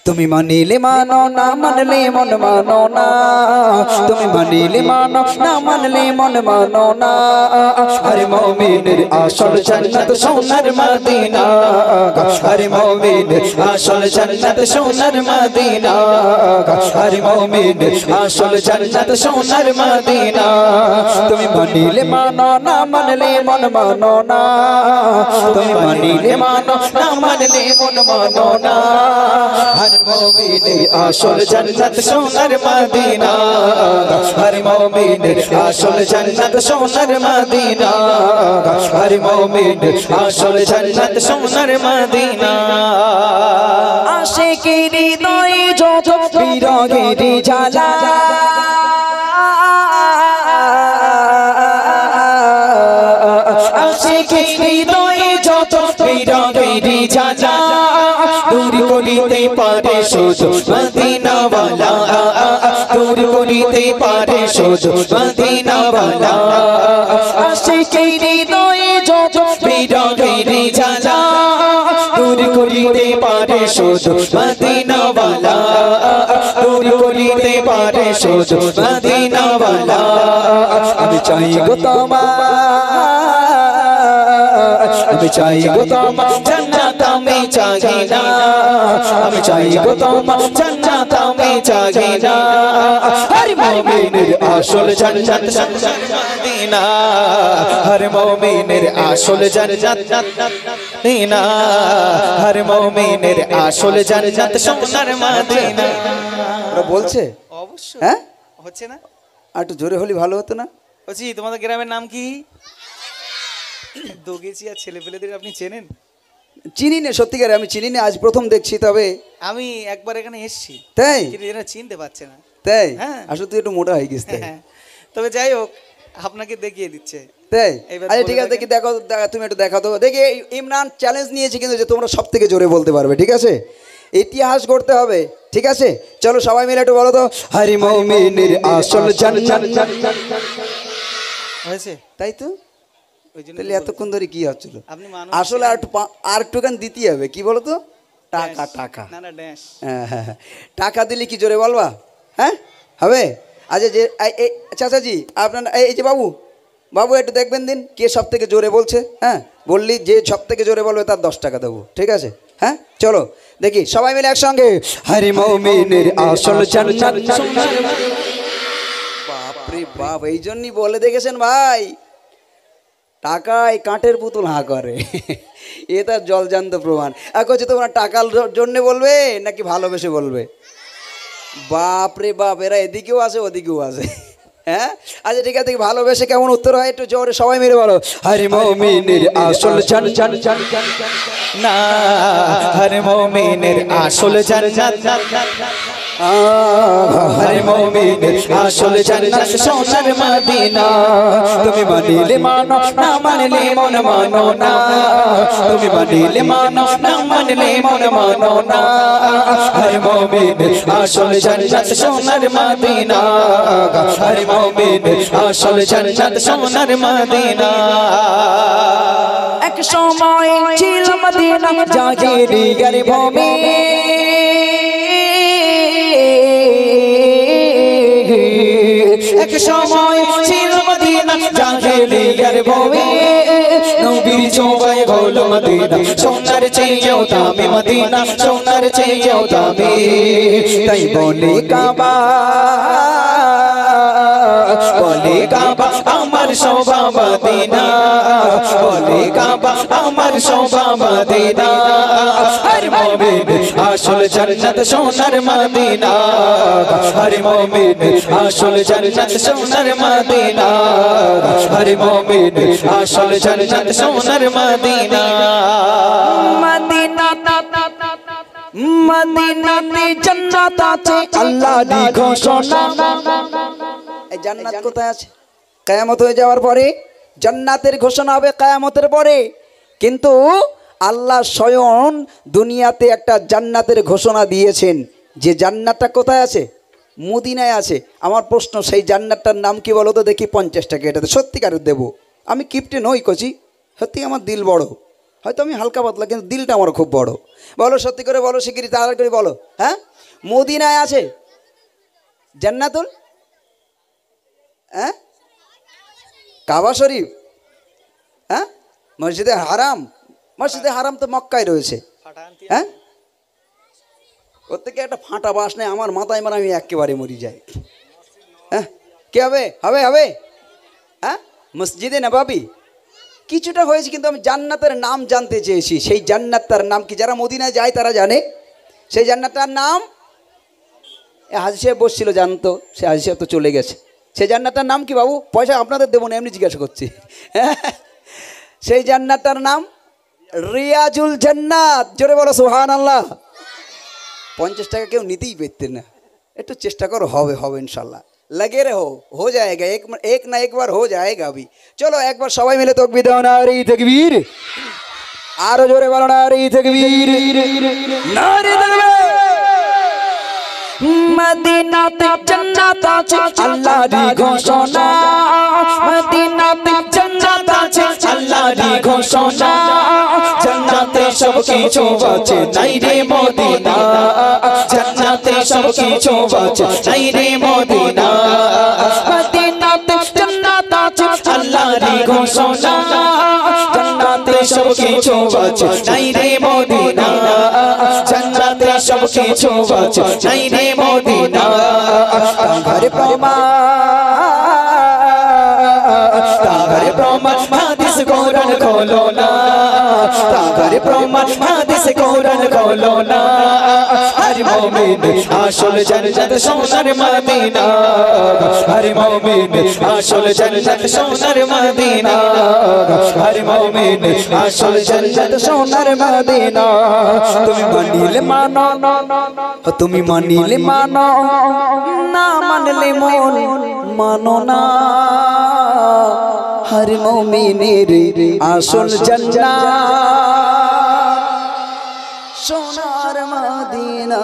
তুমি মানিলে মানো না মানলে মন মানো না, তুমি মানিলে মানো না মানলে মন মানো না। আরে মুমিনের আসল জান্নাত সোনার মদিনা, আরে মুমিনের আসল জান্নাত সোনার মদিনা, আরে মুমিনের আসল জান্নাত সোনার মদিনা। তুমি মানিলে মানো না মানলে মন মানো না, তুমি মানিলে মানো না মানলে মন মানো না। हर मोमिन आशुल जन्नत सोनर मदीना, हर मोमिन आशुल जन्नत सोनर मदीना, हर मोमिन आशुल जन्नत सोनर मदीना। आशिकीर हृदय যত বিরহের জ্বালা, आशिकीर हृदय যত বিরহের জ্বালা, दूर करिते पारे शुद्ध मदीना वाला, दूर करिते पारे शुद्ध मदीना वाला। आशिकीर हृदय যত বিরহের জ্বালা, दूर करिते पारे शुद्ध मदीना वाला, दूर करिते पारे शुद्ध मदीना वाला। আমি চাই গো তোমার, আমি চাই গো তোমার জান্নাত আমি চাই না, আমি চাই গো তোমার জান্নাত আমি চাই না। হর মুমিনের আসল জান্নাত সোনার মদিনা, হর মুমিনের আসল জান্নাত মদিনা, হর মুমিনের আসল জান্নাত সোনার মদিনা। ওরা বলছে অবশ্যই, হ্যাঁ হচ্ছে না? আর একটু জোরে হলে ভালো হতো না? বলছি তোমাদের গ্রামের নাম কি? দোগেছিয়া ছেলেপেলেদের আপনি চেনেন? চিনি না, সত্যিকারে আমি চিনি না, আজ প্রথম দেখছি। তবে আমি একবার এখানে এসেছি, তাই কিন্তু এরা চিনতে পারছে না। তাই? হ্যাঁ, আসলে তুই একটু মোটা হয়ে গেছিস। তবে যাই হোক, আপনাকে দেখিয়ে দিচ্ছে। তাই? আচ্ছা ঠিক আছে, দেখি দেখো, তুমি একটু দেখাও তো। দেখি ইমরান চ্যালেঞ্জ নিয়েছে কিন্তু যে তোমরা সব থেকে জোরে বলতে পারবে, ঠিক আছে? ইতিহাস গড়তে হবে, ঠিক আছে? চলো সবাই মিলে একটু বলো তো, হরি মুমিনের আসল জান্নাত হয়েছে। তাই তো, তাহলে এতক্ষণ ধরে কি হচ্ছিল? আসলে আর একটুখান দিতে হবে, কি বলো তো? টাকা টাকা, হ্যাঁ, টাকা দিলে কি জোরে বলবা? হ্যাঁ হবে। আচ্ছা যে চাচাজি আপনার এই যে বাবু, বাবু একটু দেখবেন দিন কে সব থেকে জোরে বলছে। হ্যাঁ বললি যে সব থেকে জোরে বলবে তার 10 টাকা দেবো, ঠিক আছে? হ্যাঁ চলো দেখি সবাই মিলে একসঙ্গে, হরি মুমিনের আসল জান্নাত সোনার। বাপরে বাপ, এই জন্যই বলে দেখেছেন ভাই, টাকায় কাঠের পুতুল হাঁ করে, এ তার জলজান্ত প্রমাণ। এখন তোমরা টাকার জন্য বলবে নাকি ভালোবেসে বলবে? বাপরে বাপ, এরা এদিকেও আসে ওদিকেও আসে। হ্যাঁ আচ্ছা ঠিক আছে, ভালোবেসে কেমন উত্তর হয় একটু জোরে সবাই মিলে বলো, হরি মুমিনের আসল জান্নাত না, হরি মুমিনের আসল জান্নাত, হরি মুমিনের আসল জান্নাত সোনার মদিনা। তুমি মানিলে মানো না মানলে মন মানো না, তুমি মানিলে মানো না মানলে মন মানো না। হরি মুমিনের আসল জান্নাত সোনার মদিনা, হরি মুমিনের আসল জান্নাত সোনার মদিনা। এক সময় ছিল মদিনা জাহিলিয়ার ভূমি, এক সময় ছিল মদিনা জাহিলিয়ার ভূমি, নবীর ছোঁয়ায় হলো মদিনা সোনার চেয়েও দামি, মদিনা সোনার চেয়েও দামি। তাই বলে কাবা, বলে কাবা আমার শোভা মদিনা, বলে কাবা আমার শোভা মদিনা। হরি মুমিনের আসল জান্নাত সোনার মদিনা, হরি মুমিনের আসল জান্নাত সোনার মদিনা, হরি মুমিনের আসল জান্নাত সোনার মদিনা। মদিনাতে জান্নাত আছে আল্লাহর ঘোষণা। এই জান্নাত কোথায় আছে? কিয়ামত হয়ে যাওয়ার পরে জান্নাতের ঘোষণা হবে কিয়ামতের পরে। কিন্তু আল্লাহ স্বয়ং দুনিয়াতে একটা জান্নাতের ঘোষণা দিয়েছেন, যে জান্নাতটা কোথায় আছে? মদিনায় আছে। আমার প্রশ্ন, সেই জান্নাতটার নাম কি বলো তো দেখি? 50 টাকা এটাতে সত্যিকার দেবো, আমি কিপ্টে নই কচি, সত্যি আমার দিল বড়। হয়তো আমি হালকা পাতলা, কিন্তু দিলটা আমার খুব বড়। বলো সত্যি করে বলো, শিগগিরই তাড়াতাড়ি করে বলো। হ্যাঁ, মদিনায় আছে জান্নাতুল, হ্যাঁ, কাবা শরীফ, হ্যাঁ, মসজিদে হারাম। মসজিদে হারাম তো মক্কায় রয়েছে। হ্যাঁ, ওর থেকে একটা ফাটা বাস নেই আমার মাথায়, মানে আমি একেবারে মরি যাই। হ্যাঁ, কে হবে? হবে হবে। হ্যাঁ, মসজিদে নববী কিছুটা হয়েছে, কিন্তু আমি জান্নাতের নাম জানতে চেয়েছি। সেই জান্নাতটার নাম কি? যারা মদিনায় যায় তারা জানে সেই জান্নাতটার নাম। হাজী সাহেব বসছিল, জানতো। সে হাজী সাহেব তো চলে গেছে। সেই জান্নাতটার নাম কি বাবু? পয়সা আপনাদের দেবো না, এমনি জিজ্ঞাসা করছি। সেই জান্নাতটার নাম রিয়াজুল জান্নাত। জোরে বলো সুবহানাল্লাহ। 50 টাকা কেউ নিতেই পেতেন না। একটু চেষ্টা করো, হবে হবে ইনশাল্লাহ। लगे रहो, हो जाएगा। एक ना एक बार हो जाएगा अभी। चलो एक बार सबाई मिले तकबीर दाओ, नारे तकबीर। आरो जोरे बोलो नारे तकबीर, नारे तकबीर। मदीनाते जन्नत आछे आल्लाहरी घोषणा, मदीनाते जन्नत आछे आल्लाहरी घोषणा, जन्नते सब किछु आछे নাই রে মদিনা, जन्नते सब किछु आछे নাই রে মদিনা, मदीनाते जन्नत आछे आल्लाहरी घोषणा, जन्नते सब किछु आछे নাই রে মদিনা, जन्नते सब किछु आछे নাই রে মদিনা। ঘরে প্রমাণ হাদিস কোরআন খোলো না, ঘরে প্রমাণ হাদিস কোরআন খোলো না। হর মুমিন আসল জান্নাত সোনার মদিনা, হর মুমিন আসল জান্নাত সোনার মদিনা, হর মুমিন আসল জান্নাত সোনার মদিনা। তুমি মানিলে মানো, তুমি মানিলে মানো, না মানলে মন মানো না। हर मोमिनेर आसल जन्नत सोनार मदीना।